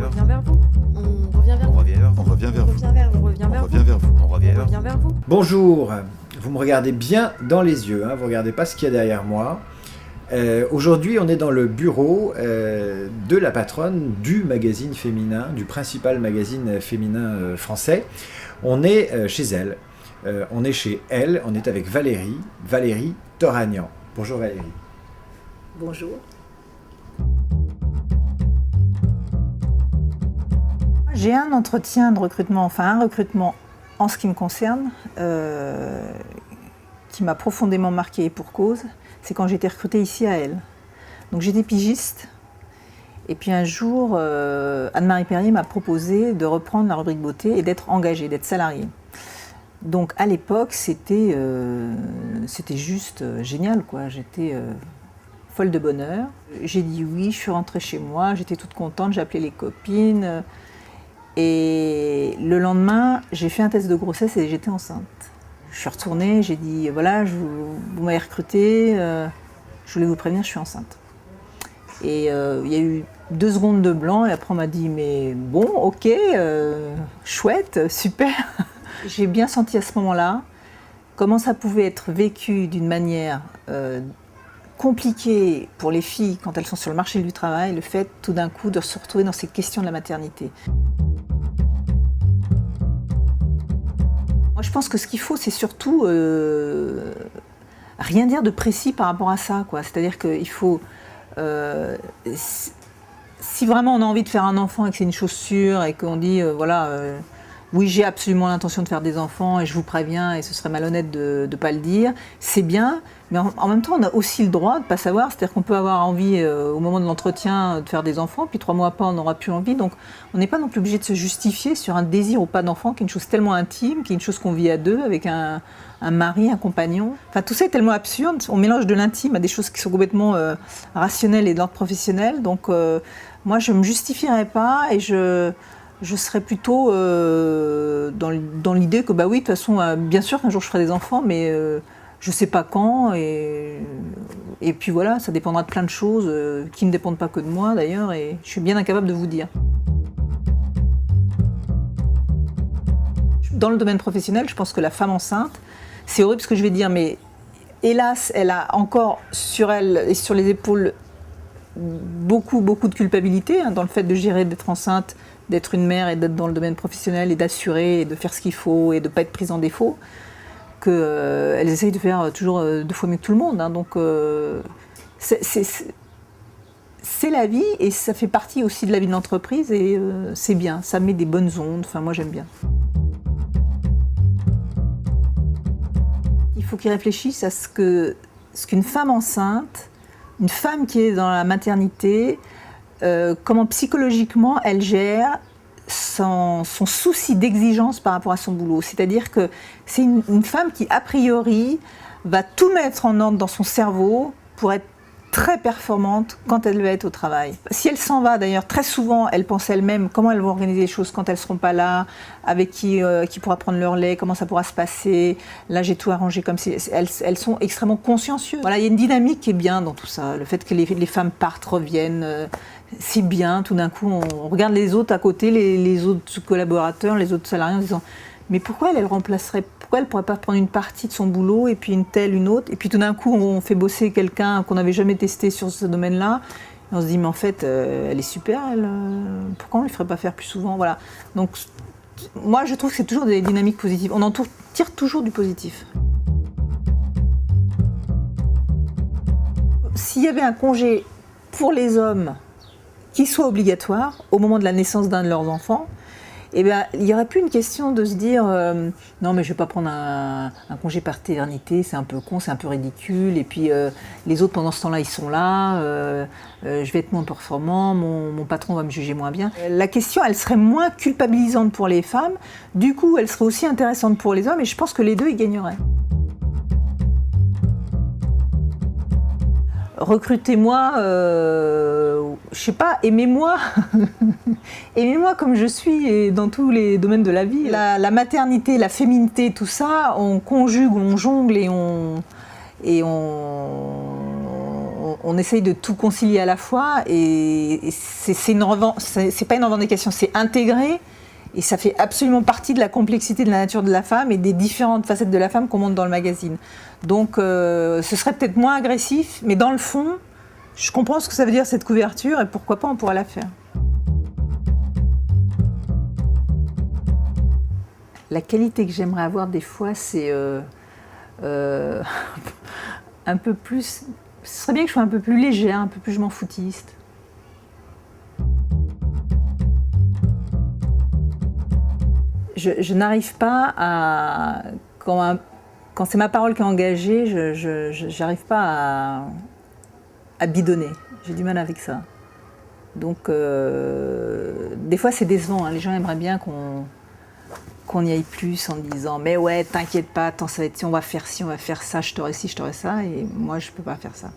vers revient vers vous. On revient vers On vous. revient vers vous. On revient vers On vous. revient vers vous. On revient On vers revient vous. vers vous. On revient On vers vous. revient vers vous. Bonjour, vous me regardez bien dans les yeux, hein, vous ne regardez pas ce qu'il y a derrière moi. Aujourd'hui, on est dans le bureau de la patronne du magazine féminin, du principal magazine féminin français. On est chez elle, on est chez elle, on est avec Valérie Toragnan. Bonjour Valérie. Bonjour. J'ai un entretien de recrutement, enfin un recrutement en ce qui me concerne, qui m'a profondément marquée et pour cause, c'est quand j'ai été recrutée ici à Elle. Donc j'étais pigiste, et puis un jour, Anne-Marie Perrier m'a proposé de reprendre la rubrique beauté et d'être engagée, d'être salariée. Donc à l'époque, c'était juste génial, quoi. J'étais folle de bonheur. J'ai dit oui, je suis rentrée chez moi, j'étais toute contente, j'ai appelé les copines. Et le lendemain, j'ai fait un test de grossesse et j'étais enceinte. Je suis retournée, j'ai dit voilà, vous m'avez recrutée, je voulais vous prévenir, je suis enceinte. Et il y a eu 2 secondes de blanc et après on m'a dit mais bon, ok, chouette, super. J'ai bien senti à ce moment-là comment ça pouvait être vécu d'une manière compliquée pour les filles quand elles sont sur le marché du travail, le fait tout d'un coup de se retrouver dans ces questions de la maternité. Moi, je pense que ce qu'il faut, c'est surtout rien dire de précis par rapport à ça, quoi. C'est-à-dire qu'il faut, si vraiment on a envie de faire un enfant et que c'est une chose sûre et qu'on dit, oui, j'ai absolument l'intention de faire des enfants et je vous préviens et ce serait malhonnête de ne pas le dire, c'est bien, mais en même temps, on a aussi le droit de ne pas savoir, c'est-à-dire qu'on peut avoir envie au moment de l'entretien de faire des enfants, puis 3 mois après, on n'aura plus envie, donc on n'est pas non plus obligé de se justifier sur un désir ou pas d'enfant, qui est une chose tellement intime, qui est une chose qu'on vit à 2, avec un mari, un compagnon. Enfin, tout ça est tellement absurde, on mélange de l'intime à des choses qui sont complètement rationnelles et de l'ordre professionnel, donc moi, je ne me justifierais pas et je serais plutôt dans l'idée que, bah oui, de toute façon, bien sûr qu'un jour je ferai des enfants, mais je ne sais pas quand. Et puis voilà, ça dépendra de plein de choses qui ne dépendent pas que de moi d'ailleurs, et je suis bien incapable de vous dire. Dans le domaine professionnel, je pense que la femme enceinte, c'est horrible ce que je vais dire, mais hélas, elle a encore sur elle et sur les épaules beaucoup de culpabilité dans le fait de gérer, d'être enceinte, d'être une mère et d'être dans le domaine professionnel et d'assurer et de faire ce qu'il faut et de ne pas être prise en défaut, qu'elles essayent de faire toujours 2 fois mieux que tout le monde. Donc c'est la vie et ça fait partie aussi de la vie de l'entreprise et c'est bien, ça met des bonnes ondes, enfin moi j'aime bien. Il faut qu'ils réfléchissent à ce qu'une femme enceinte, une femme qui est dans la maternité, comment psychologiquement elle gère son souci d'exigence par rapport à son boulot. C'est-à-dire que c'est une femme qui, a priori, va tout mettre en ordre dans son cerveau pour être très performante quand elle va être au travail. Si elle s'en va, d'ailleurs, très souvent, elle pense elle-même comment elles vont organiser les choses quand elles ne seront pas là, avec qui pourra prendre leur lait, comment ça pourra se passer. Là, j'ai tout arrangé comme si... Elles sont extrêmement consciencieuses. Voilà, il y a une dynamique qui est bien dans tout ça. Le fait que les femmes partent, reviennent, c'est bien. Tout d'un coup, on regarde les autres à côté, les autres collaborateurs, les autres salariés, en disant mais pourquoi elle remplacerait, pourquoi elle ne pourrait pas prendre une partie de son boulot et puis une autre, et puis tout d'un coup on fait bosser quelqu'un qu'on n'avait jamais testé sur ce domaine-là, et on se dit mais en fait elle est super, pourquoi on ne le ferait pas faire plus souvent, voilà. Donc moi je trouve que c'est toujours des dynamiques positives, on en tire toujours du positif. S'il y avait un congé pour les hommes qui soit obligatoire au moment de la naissance d'un de leurs enfants, eh bien, il n'y aurait plus une question de se dire non mais je ne vais pas prendre un congé paternité, c'est un peu con, c'est un peu ridicule, et puis les autres pendant ce temps-là ils sont là, je vais être moins performant, mon patron va me juger moins bien. La question elle serait moins culpabilisante pour les femmes, du coup elle serait aussi intéressante pour les hommes et je pense que les deux y gagneraient. Recrutez-moi, je sais pas, aimez-moi, aimez-moi comme je suis et dans tous les domaines de la vie. La maternité, la féminité, tout ça, on conjugue, on jongle et on essaye de tout concilier à la fois et c'est pas une revendication, c'est intégré et ça fait absolument partie de la complexité de la nature de la femme et des différentes facettes de la femme qu'on montre dans le magazine. Donc ce serait peut-être moins agressif, mais dans le fond, je comprends ce que ça veut dire cette couverture et pourquoi pas on pourrait la faire. La qualité que j'aimerais avoir des fois, c'est un peu plus... Ce serait bien que je sois un peu plus légère, un peu plus je m'en foutiste. Je n'arrive pas à... Quand c'est ma parole qui est engagée, je n'arrive pas à bidonner. J'ai du mal avec ça. Donc, des fois, c'est décevant. Hein. Les gens aimeraient bien qu'on y aille plus en disant « Mais ouais, t'inquiète pas, attends, ça va être ci, on va faire ça, je t'aurai ci, je t'aurai ça. » Et moi, je peux pas faire ça.